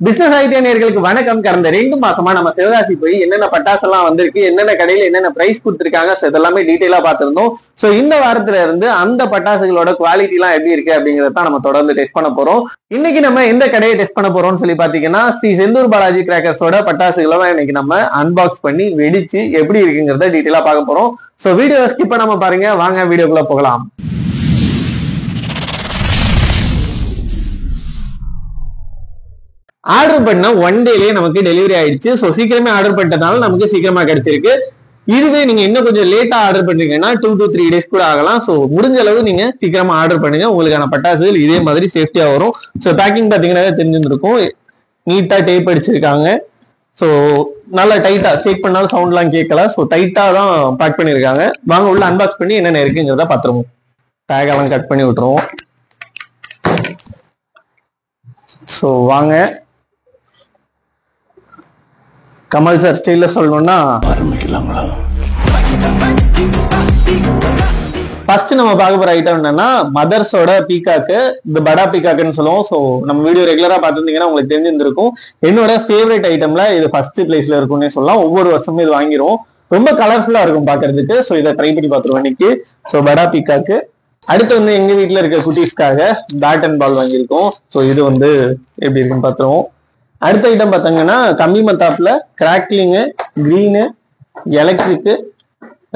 Business idea நேயர்களுக்கு வணக்கம். கடந்த 2 மாசமா நம்ம சிவகாசி போய் என்னென்ன பட்டாசு எல்லாம் வந்திருக்கு, என்னென்ன கடையில என்னென்ன பிரைஸ் கொடுத்திருக்காங்க, சோ இதெல்லாமே டீடைலா பார்த்திருந்தோம். சோ இந்த வாரத்துல இருந்து அந்த பட்டாசுகளோட குவாலிட்டி எல்லாம் எப்படி இருக்கு அப்படிங்கறத நம்ம தொடர்ந்து டெஸ்ட் பண்ண போறோம். இன்னைக்கு நம்ம எந்த கடையை டெஸ்ட் பண்ண போறோம்னு சொல்லி பாத்தீங்கன்னா, ஸ்ரீ செந்தூர் பாலாஜி கிராக்கர்ஸோட பட்டாசுகளை தான் இன்னைக்கு நம்ம அன்பாக்ஸ் பண்ணி வெடிச்சு எப்படி இருக்குங்கிறத டீடைலா பார்க்க போறோம். சோ வீடியோ ஸ்கிப் பண்ணாம பாருங்க, வாங்க வீடியோக்குள்ள போகலாம். ஆர்டர் பண்ண 1 டேலயே நமக்கு டெலிவரி ஆயிடுச்சு. சோ சீக்கிரமே ஆர்டர் பண்ணிட்டதால நமக்கு சீக்கிரமா கிடைச்சிருக்கு. இதுவே நீங்க இன்னும் கொஞ்சம் லேட்டா ஆர்டர் பண்றீங்கன்னா 2 to 3 days கூட ஆகலாம். சோ முடிஞ்ச அளவு நீங்க சீக்கிரமா ஆர்டர் பண்ணுங்க, உங்களுக்கான பட்டாசுகள் இதே மாதிரி சேஃப்டியா வரும். சோ பேக்கிங் பாத்தீங்கன்னா தெரிஞ்சிருக்கும், நீட்டா டேப் அடிச்சிருக்காங்க. சோ நல்லா டைட்டா செக் பண்ணாலும் சவுண்ட் எல்லாம் கேட்கல. சோ டைட்டா தான் பேக் பண்ணிருக்காங்க. வாங்க உள்ள அன்பாக்ஸ் பண்ணி என்னென்ன இருக்குங்கிறத பாத்துருவோம். டேக் எல்லாம் கட் பண்ணி விட்டுருவோம். சோ வாங்க கமல் சார் ஸ்டைல்ல சொல்லணும்னா ஆரம்பிக்கலாங்களா. ஃபர்ஸ்ட் நம்ம பார்க்க போற ஐட்டம் என்னன்னா மதர்ஸோட பீகாக்கு, இந்த படா பீகாக்குன்னு சொல்லுவோம். ஸோ நம்ம வீடியோ ரெகுலரா பார்த்துருந்தீங்கன்னா உங்களுக்கு தெரிஞ்சிருந்திருக்கும். என்னோட ஃபேவரட் ஐட்டம்ல இது ஃபர்ஸ்ட் பிளேஸ்ல இருக்கும்னே சொல்லலாம். ஒவ்வொரு வருஷமும் இது வாங்கிடுவோம். ரொம்ப கலர்ஃபுல்லா இருக்கும் பாக்குறதுக்கு. ஸோ இதை ட்ரை பண்ணி பார்த்துருவோம் இன்னைக்கு. ஸோ படா பீகாக்கு. அடுத்து வந்து எங்க வீட்டுல இருக்க குட்டீஸ்க்காக பேட் அண்ட் பால் வாங்கியிருக்கோம். ஸோ இது வந்து எப்படி இருக்குன்னு பார்த்துருவோம். அடுத்த ஐட்டம் பார்த்தீங்கன்னா கம்மி மத்தாப்புல crackling, green, electric,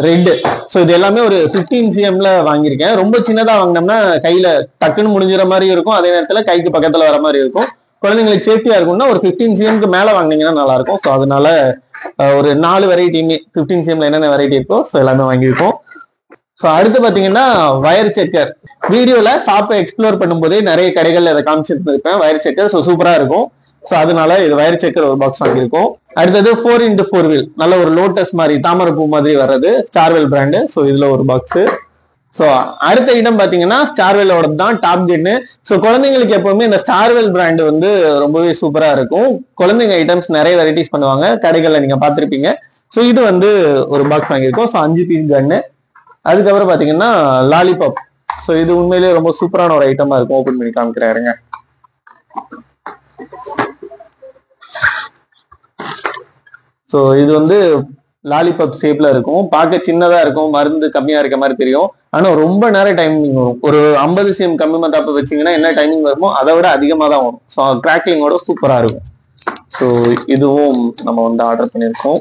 red. So இது எல்லாமே ஒரு 15 cmல வாங்கியிருக்கேன். ரொம்ப சின்னதா வாங்கினோம்னா கையில டக்குன்னு முடிஞ்சிற மாதிரி இருக்கும், அதே நேரத்துல கைக்கு பக்கத்துல வர மாதிரி இருக்கும். குழந்தைங்களுக்கு சேஃப்டியா இருக்கும்னா ஒரு 15 cmக்கு மேல வாங்கினீங்கன்னா நல்லா இருக்கும். ஸோ அதனால ஒரு 4 வெரைட்டியுமே 15 cmல என்னென்ன வெரைட்டி இருக்கோ ஸோ எல்லாமே வாங்கியிருக்கோம். ஸோ அடுத்து பாத்தீங்கன்னா வயர் செக்கர். வீடியோல ஷாப்பை எக்ஸ்ப்ளோர் பண்ணும்போதே நிறைய கடைகள்ல இதை காமிச்சிட்டு இருப்பேன் வயர் செக்கர். ஸோ சூப்பரா இருக்கும். ஸோ அதனால இது வயர் செக்கர் ஒரு பாக்ஸ் வாங்கியிருக்கோம். அடுத்தது 4x4 வீல், நல்ல ஒரு லோட்டஸ் மாதிரி தாமரை பூ மாதிரி வர்றது, ஸ்டார்வெல் பிராண்டு. ஸோ இதுல ஒரு பாக்ஸ். ஸோ அடுத்த ஐட்டம் பாத்தீங்கன்னா ஸ்டார்வெல்லோட தான் டாப் கன்னு. ஸோ குழந்தைங்களுக்கு எப்பவுமே இந்த ஸ்டார்வெல் பிராண்டு வந்து ரொம்பவே சூப்பரா இருக்கும். குழந்தைங்க ஐட்டம்ஸ் நிறைய வெரைட்டிஸ் பண்ணுவாங்க, கடைகள்ல நீங்க பார்த்திருப்பீங்க. ஸோ இது வந்து ஒரு பாக்ஸ் வாங்கியிருக்கோம். ஸோ 5 பீஸ் கன்னு. அதுக்கப்புறம் பாத்தீங்கன்னா லாலிபாப். ஸோ இது உண்மையிலேயே ரொம்ப சூப்பரான ஒரு ஐட்டமா இருக்கும். ஓபன் பண்ணி காமிக்கிறாருங்க. ஸோ இது வந்து லாலிபாப் ஷேப்ல இருக்கும். பார்க்க சின்னதா இருக்கும், மருந்து கம்மியா இருக்க மாதிரி தெரியும். ஆனா ரொம்ப நேரம் டைமிங் வரும். ஒரு 50 cm கம்மி மத்தாப்பு வச்சீங்கன்னா என்ன டைமிங் வருமோ அதை விட அதிகமா தான் வரும். ஸோ கிராக்லிங்கோட சூப்பரா இருக்கும். ஸோ இதுவும் நம்ம வந்து ஆர்டர் பண்ணியிருக்கோம்.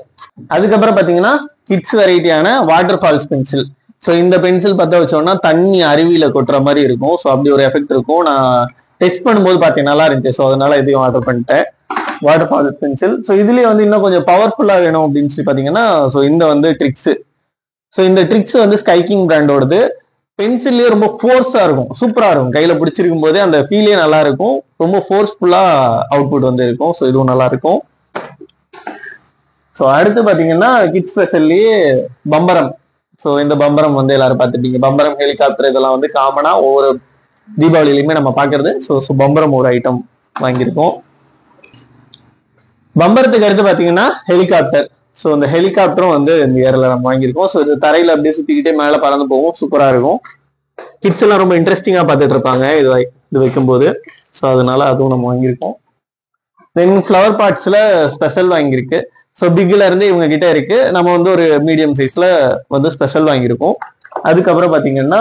அதுக்கப்புறம் பாத்தீங்கன்னா கிட்ஸ் வெரைட்டியான வாட்டர் ஃபால்ஸ் பென்சில். ஸோ இந்த பென்சில் பத்த வச்சோம்னா தண்ணி அருவியில கொட்டுற மாதிரி இருக்கும். ஸோ அப்படி ஒரு எஃபெக்ட் இருக்கும். நான் டெஸ்ட் பண்ணும்போது பார்த்தேன், நல்லா இருந்துச்சு. ஸோ அதனால இதையும் ஆர்டர் பண்ணிட்டேன், வாட்டர் ஃபால்ஸ் பென்சில். ஸோ இதுலயே வந்து இன்னும் கொஞ்சம் பவர்ஃபுல்லா வேணும் அப்படின்னு சொல்லி பாத்தீங்கன்னா ஸோ இந்த வந்து ட்ரிக்ஸ். ஸோ இந்த ட்ரிக்ஸ் வந்து ஸ்கைக்கிங் பிராண்டோடது. பென்சில்லே ரொம்ப ஃபோர்ஸா இருக்கும், சூப்பரா இருக்கும். கையில பிடிச்சிருக்கும் போதே அந்த ஃபீலே நல்லா இருக்கும். ரொம்ப ஃபோர்ஸ்ஃபுல்லா அவுட்புட் வந்து இருக்கும். ஸோ இதுவும் நல்லா இருக்கும். ஸோ அடுத்து பாத்தீங்கன்னா கிட்ஸ் ஸ்பெஷல்லயே பம்பரம். ஸோ இந்த பம்பரம் வந்து எல்லாரும் பார்த்துட்டீங்க. பம்பரம், ஹெலிகாப்டர் இதெல்லாம் வந்து காமனா ஒவ்வொரு தீபாவளியிலுமே நம்ம பாக்குறது. ஸோ பம்பரம் ஒரு ஐட்டம் வாங்கியிருக்கோம். பம்பரத்துக்கு அடுத்து பாத்தீங்கன்னா ஹெலிகாப்டர். ஸோ இந்த ஹெலிகாப்டரும் வந்து இந்த இயர்ல நம்ம வாங்கியிருக்கோம். ஸோ இது தரையில அப்படியே சுத்திக்கிட்டே மேல பறந்து போகும், சூப்பரா இருக்கும். கிட்ஸ் எல்லாம் ரொம்ப இன்ட்ரெஸ்டிங்கா பார்த்துட்டு இருப்பாங்க இது வைக்கும்போது. ஸோ அதனால அதுவும் நம்ம வாங்கியிருக்கோம். தென் ஃபிளவர் பார்ட்ஸ்ல ஸ்பெஷல் வாங்கியிருக்கு. ஸோ பிக்ல இருந்து இவங்க கிட்ட இருக்கு. நம்ம வந்து ஒரு மீடியம் சைஸ்ல வந்து ஸ்பெஷல் வாங்கியிருக்கோம். அதுக்கப்புறம் பாத்தீங்கன்னா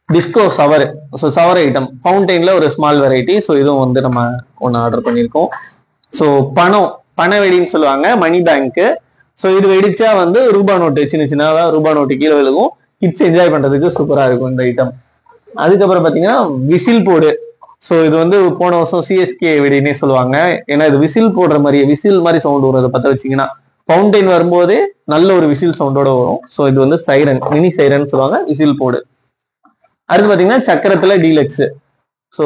டிஸ்கோ சவர். ஸோ சவர் ஐட்டம் ஃபவுண்டைன்ல ஒரு ஸ்மால் வெரைட்டி. ஸோ இதுவும் வந்து நம்ம ஒன்று ஆர்டர் பண்ணியிருக்கோம். ஸோ பண வெடின்னு சொல்லுவாங்க, மணி பேங்க். ஸோ இது வெடிச்சா வந்து ரூபா நோட்டு, சின்ன சின்னதா ரூபா நோட்டு கீழே விழுகும். கிட்ஸ் என்ஜாய் பண்றதுக்கு சூப்பரா இருக்கும் இந்த ஐட்டம். அதுக்கப்புறம் பாத்தீங்கன்னா விசில் போடு. ஸோ இது வந்து போன வருஷம் சிஎஸ்கே வெடினே சொல்லுவாங்க. ஏன்னா இது விசில் போடுற மாதிரி, விசில் மாதிரி சவுண்ட் வரும். அதை பத்த வச்சீங்கன்னா ஃபவுண்டைன் வரும்போதே நல்ல ஒரு விசில் சவுண்டோட வரும். ஸோ இது வந்து சைரன், மினி சைரன் சொல்லுவாங்க, விசில் போடு. அடுத்து பாத்தீங்கன்னா சக்கரத்துல டீலக்ஸ். ஸோ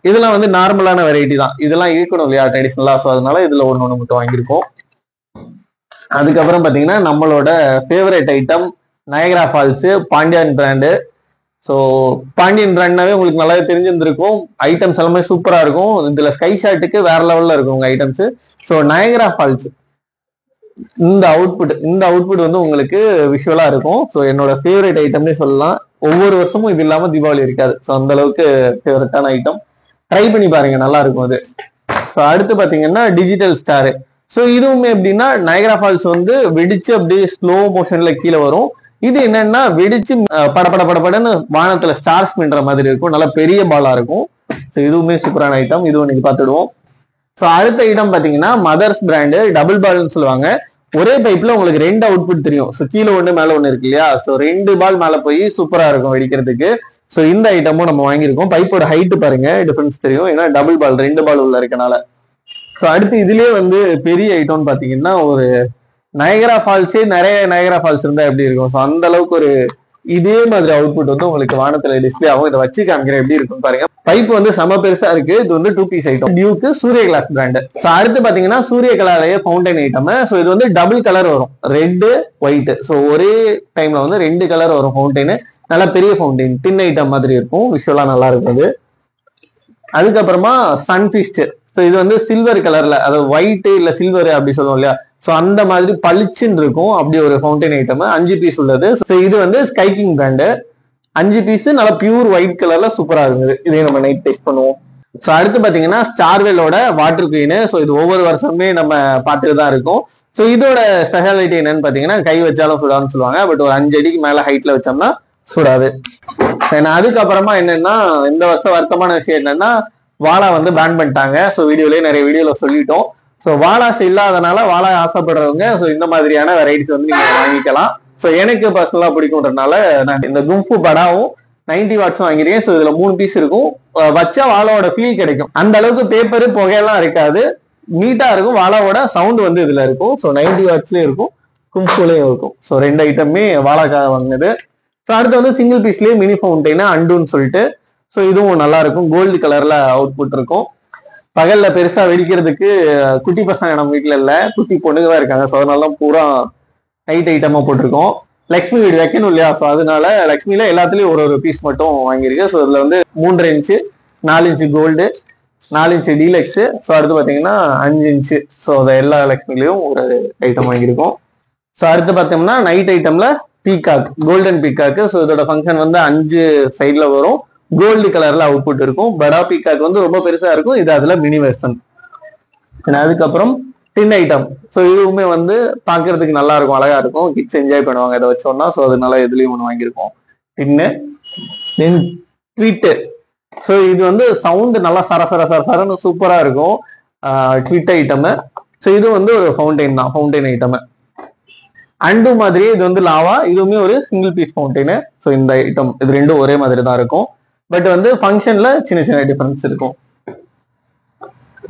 இதெல்லாம் வந்து நார்மலான வெரைட்டி தான். இதெல்லாம் இருக்கணும் இல்லையா ட்ரெடிஷனலா. ஸோ அதனால இதுல ஒண்ணு மட்டும் வாங்கியிருக்கோம். அதுக்கப்புறம் பாத்தீங்கன்னா நம்மளோட favourite item Niagara falls, Pandian brand. So Pandian பிராண்ட்னாவே உங்களுக்கு நல்லாவே தெரிஞ்சிருந்திருக்கும். ஐட்டம்ஸ் எல்லாமே சூப்பரா இருக்கும். இதுல ஸ்கை ஷாட்டுக்கு வேற லெவல்ல இருக்கும் உங்க ஐட்டம்ஸ். ஸோ நயகரா ஃபால்ஸ் இந்த அவுட்புட் வந்து உங்களுக்கு விஷுவலா இருக்கும். ஸோ என்னோட ஃபேவரட் ஐட்டம்னே சொல்லலாம். ஒவ்வொரு வருஷமும் இது இல்லாம தீபாவளி இருக்காது. ஸோ அந்த அளவுக்கு ஃபேவரட்டான ஐட்டம். ட்ரை பண்ணி பாருங்க, நல்லா இருக்கும் அது. ஸோ அடுத்து பாத்தீங்கன்னா டிஜிட்டல் ஸ்டார். ஸோ இதுவுமே எப்படின்னா நயகரா ஃபால்ஸ் வந்து வெடிச்சு அப்படியே ஸ்லோ மோஷன்ல கீழே வரும். இது என்னன்னா வெடிச்சு படப்பட படப்படன்னு வானத்துல ஸ்டார்ஸ் மின்ற மாதிரி இருக்கும். நல்லா பெரிய பாலா இருக்கும். ஸோ இதுவுமே சூப்பரான ஐட்டம். இதுவும் இன்னைக்கு பார்த்துடுவோம். ஸோ அடுத்த ஐட்டம் பாத்தீங்கன்னா மதர்ஸ் பிராண்டு டபுள் பால்னு சொல்லுவாங்க. ஒரே பைப்ல உங்களுக்கு 2 அவுட்புட் தெரியும். ஸோ கீழே ஒண்ணு மேல ஒண்ணு இருக்கு இல்லையா? ஸோ 2 பால் மேல போய் சூப்பரா இருக்கும் வெடிக்கிறதுக்கு. ஸோ இந்த ஐட்டமும் நம்ம வாங்கியிருக்கோம். பைப்போட ஹைட் பாருங்க டிஃபரன்ஸ் தெரியும். ஏன்னா டபுள் பால் 2 பால் உள்ள இருக்கனால. ஸோ அடுத்து இதுலயே வந்து பெரிய ஐட்டம்னு பாத்தீங்கன்னா ஒரு நயகரா ஃபால்ஸே நிறைய நயகரா ஃபால்ஸ் இருந்தா எப்படி இருக்கும்? ஸோ அந்த அளவுக்கு ஒரு இதே மாதிரி அவுட்புட் வந்து உங்களுக்கு வானத்துல டிஸ்பிளே ஆகும். இதை வச்சு காமிக்கிறேன் எப்படி இருக்கும் பாருங்க. பைப் வந்து செம பெருசா இருக்கு. இது வந்து 2 பீஸ் ஐட்டம். டியூக்கு சூரிய கிளாஸ் பிராண்ட். ஸோ அடுத்து பாத்தீங்கன்னா சூரிய கலர்லயே ஃபவுண்டைன் ஐட்டம். ஸோ இது வந்து டபுள் கலர் வரும், ரெட் ஒயிட். ஸோ ஒரே டைம்ல வந்து 2 கலர் வரும் ஃபவுண்டைன். நல்லா பெரிய ஃபவுண்டைன், டின் ஐட்டம் மாதிரி இருக்கும். விஷுவலா நல்லா இருக்கும். அதுக்கப்புறமா சன்ஃபிஸ்ட். ஸோ இது வந்து சில்வர் கலர்ல, அதாவது ஒயிட் இல்ல சில்வர் அப்படி சொல்லுவோம் இல்லையா? ஸோ அந்த மாதிரி பளிச்சுன்னு இருக்கும். அப்படி ஒரு ஃபவுண்டைன் ஐட்டம் 5 பீஸ் உள்ளது. ஸோ இது வந்து ஸ்கை கிங் பிராண்டு. 5 பீஸ் நல்லா பியூர் ஒயிட் கலர்ல சூப்பரா இருக்குது. இதே நம்ம நைட் டெஸ்ட் பண்ணுவோம். ஸோ அடுத்து பாத்தீங்கன்னா ஸ்டார்வெல்லோட வாட்டர் குயின். ஸோ இது ஒவ்வொரு வருஷமே நம்ம பார்த்துட்டு தான் இருக்கும். ஸோ இதோட ஸ்பெஷாலிட்டி என்னன்னு பாத்தீங்கன்னா கை வச்சாலும் சுடாதுன்னு சொல்லுவாங்க. பட் ஒரு 5 அடிக்கு மேல ஹைட்ல வச்சோம்னா சுடாது. அதுக்கப்புறமா என்னன்னா இந்த வருஷம் வருத்தமான விஷயம் என்னன்னா வாழா வந்து பேன் பண்ணிட்டாங்க. ஸோ வீடியோலயே நிறைய வீடியோல சொல்லிட்டோம். ஸோ வாழாஸ் இல்லாதனால வாழா ஆசைப்படுறவங்க ஸோ இந்த மாதிரியான வெரைட்டிஸ் வந்து நீங்க வாங்கிக்கலாம். ஸோ எனக்கு பர்சனலா பிடிக்கும்ன்றதுனால நான் இந்த கும்ஃபு படாவும் 90 வாட்ஸும் வாங்கிருக்கேன். ஸோ இதுல 3 பீஸ் இருக்கும். வச்சா வாழாவோட ஃபீல் கிடைக்கும். அந்த அளவுக்கு பேப்பரு புகையெல்லாம் இருக்காது, நீட்டா இருக்கும். வாழாவோட சவுண்ட் வந்து இதுல இருக்கும். ஸோ 90 வாட்ஸ்லயும் இருக்கும், கும்ஃபுலயும் இருக்கும். ஸோ 2 ஐட்டமே வாழாக்காக வாங்கினது. ஸோ அடுத்து வந்து சிங்கிள் பீஸ்லயே மினி ஃபவுண்டைன் அண்டுன்னு சொல்லிட்டு. ஸோ இதுவும் நல்லா இருக்கும். கோல்டு கலர்ல அவுட்புட் இருக்கும். பகல்ல பெருசா வெடிக்கிறதுக்கு குட்டி பசங்க நம்ம வீட்டுல இல்ல, குட்டி பொண்ணுங்க தான் இருக்காங்க. ஸோ அதனால பூரா நைட் ஐட்டமா போட்டிருக்கோம். லக்ஷ்மி வீடு வைக்கணும் இல்லையா? ஸோ அதனால லக்ஷ்மியில எல்லாத்துலயும் ஒரு பீஸ் மட்டும் வாங்கியிருக்கு. ஸோ இதுல வந்து 3.5 inch, 4 inch gold, 4 inch deluxe. So அடுத்து பாத்தீங்கன்னா 5 இன்ச்சு. ஸோ அதை எல்லா லக்ஷ்மிலையும் ஒரு ஐட்டம் வாங்கியிருக்கோம். ஸோ அடுத்து பார்த்தோம்னா நைட் ஐட்டம்ல பீகாக், கோல்டன் பீகாக். ஸோ இதோட ஃபங்க்ஷன் வந்து 5 சைட்ல வரும். கோல்டு கலர்ல அவுட்புட் இருக்கும். படா பீகாக் வந்து ரொம்ப பெருசா இருக்கும். இது அதுல மினி வெர்ஷன். அதுக்கப்புறம் டின் ஐட்டம். ஸோ இதுவுமே வந்து பாக்குறதுக்கு நல்லா இருக்கும், அழகா இருக்கும். கிட்ஸ் என்ஜாய் பண்ணுவாங்க இதை வச்சோம்னா. ஸோ அதனால இதுலயும் ஒன்று வாங்கியிருக்கோம் டின்னு. தென் ட்வீட்டு. ஸோ இது வந்து சவுண்ட் நல்லா சரசரன்னு சூப்பரா இருக்கும். Tweet item. ஸோ இது வந்து ஒரு ஃபவுண்டைன் தான், ஃபவுண்டைன் ஐட்டம். அண்டு மாதிரியே இது வந்து லாவா. இதுவுமே ஒரு சிங்கிள் பீஸ் ஃபவுண்டைன். ஸோ இந்த ஐட்டம் இது ரெண்டும் ஒரே மாதிரி தான் இருக்கும். பட் வந்து ஃபங்க்ஷன்ல சின்ன சின்ன டிஃபரன்ஸ் இருக்கும்.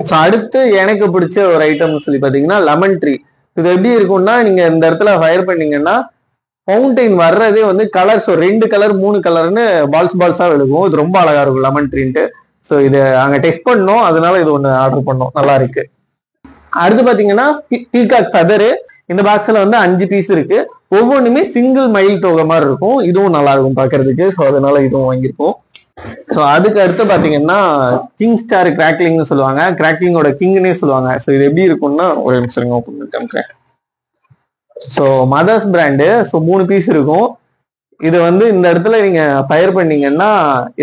ஸோ அடுத்து எனக்கு பிடிச்ச ஒரு ஐட்டம்னு சொல்லி பாத்தீங்கன்னா லெமன் ட்ரீ. இது எப்படி இருக்கும்னா நீங்க இந்த இடத்துல ஃபயர் பண்ணீங்கன்னா ஃபவுண்டைன் வர்றதே வந்து கலர். ஸோ 2 கலர் 3 கலர்னு பால்ஸா விழுகும். இது ரொம்ப அழகா இருக்கும் லெமன் ட்ரீன்ட்டு. ஸோ இது அங்க டெஸ்ட் பண்ணோம், அதனால இது ஒன்று ஆர்டர் பண்ணோம். நல்லா இருக்கு. அடுத்து பாத்தீங்கன்னா பீகாக் ஃபெதரு. இந்த பாக்ஸ்ல வந்து 5 பீஸ் இருக்கு. ஒவ்வொன்றுமே சிங்கிள் மயில் தொகை மாதிரி இருக்கும். இதுவும் நல்லா இருக்கும் பாக்குறதுக்கு. ஸோ அதனால இதுவும் வாங்கியிருக்கோம். ஸோ அதுக்கு அடுத்து பாத்தீங்கன்னா கிங் ஸ்டார் கிராக்லிங்னு சொல்லுவாங்க. கிராக்லிங்கோட கிங்னே சொல்லுவாங்க. ஸோ இது எப்படி இருக்கும்னா ஒரு நிமிஷம் ஓப்பன் பண்ணி காமிக்கிறேன். So mother's brand. So 3 piece இருக்கும். இது வந்து இந்த இடத்துல நீங்க ஃபயர் பண்ணீங்கன்னா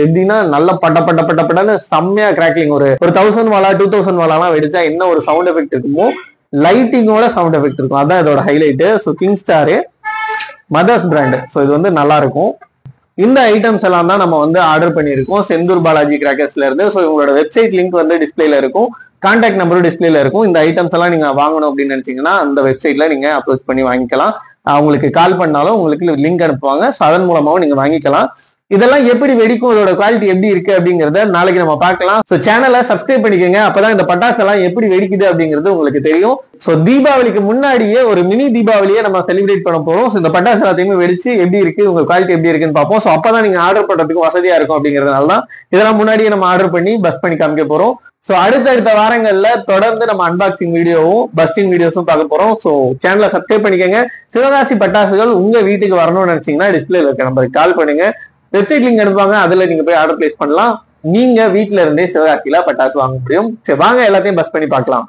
எப்படின்னா நல்ல பட்டன்னு செம்மையா கிராக்லிங். ஒரு 1000 வாலா 2000 வாலாலாம் வெடிச்சா என்ன ஒரு சவுண்ட் எஃபெக்ட் இருக்குமோ லைட்டிங்கோட சவுண்ட் எஃபெக்ட் இருக்கும். அதான் இதோட highlight. So king star mother's brand. So இது வந்து நல்லா இருக்கும். இந்த ஐட்டம்ஸ் எல்லாம் தான் நம்ம வந்து ஆர்டர் பண்ணியிருக்கோம் செந்தூர் பாலாஜி கிராக்கர்ஸ்ல இருந்து. ஸோ உங்களோட வெப்சைட் லிங்க் வந்து டிஸ்பிளேல இருக்கும், கான்டாக்ட் நம்பரும் டிஸ்பிளேல இருக்கும். இந்த ஐட்டம்ஸ் எல்லாம் நீங்க வாங்கணும் அப்படின்னு நினைச்சீங்கன்னா அந்த வெப்சைட்ல நீங்க அப்ரோச் பண்ணி வாங்கிக்கலாம். அவங்களுக்கு கால் பண்ணாலும் உங்களுக்கு லிங்க் அனுப்புவாங்க. ஸோ அதன் மூலமாவும் நீங்க வாங்கிக்கலாம். இதெல்லாம் எப்படி வெடிக்கும், இதோட குவாலிட்டி எப்படி இருக்கு அப்படிங்கறத நாளைக்கு நம்ம பார்க்கலாம். ஸோ சேனலை சப்ஸ்கிரைப் பண்ணிக்கோங்க. அப்பதான் இந்த பட்டாசு எல்லாம் எப்படி வெடிக்குது அப்படிங்கிறது உங்களுக்கு தெரியும். ஸோ தீபாவளிக்கு முன்னாடியே ஒரு மினி தீபாவளியை நம்ம செலிப்ரேட் பண்ண போறோம். ஸோ இந்த பட்டாசு எல்லாத்தையுமே வெடிச்சு எப்படி இருக்கு, உங்க குவாலிட்டி எப்படி இருக்குன்னு பார்ப்போம். ஸோ அப்பதான் நீங்க ஆர்டர் பண்றதுக்கு வசதியா இருக்கும். அப்படிங்கறதுனால தான் இதெல்லாம் முன்னாடியே நம்ம ஆர்டர் பண்ணி பஸ் பண்ணி காமிக்க போறோம். ஸோ அடுத்த வாரங்கள்ல தொடர்ந்து நம்ம அன்பாக்சிங் வீடியோவும் பஸ்டிங் வீடியோஸும் பார்க்க போறோம். ஸோ சேனலை சப்ஸ்கிரைப் பண்ணிக்கோங்க. சிவகாசி பட்டாசுகள் உங்க வீட்டுக்கு வரணும்னு நினைச்சீங்கன்னா டிஸ்பிளேல இருக்க நம்பருக்கு கால் பண்ணுங்க. வெப்சைட் லிங்க் அனுப்புவாங்க, அதுல நீங்க போய் ஆர்டர் பிளேஸ் பண்ணலாம். நீங்க வீட்டுல இருந்தே சிவகாசியில பட்டாசு வாங்க முடியும். சரி வாங்க எல்லாத்தையும் பஸ் பண்ணி பார்க்கலாம்.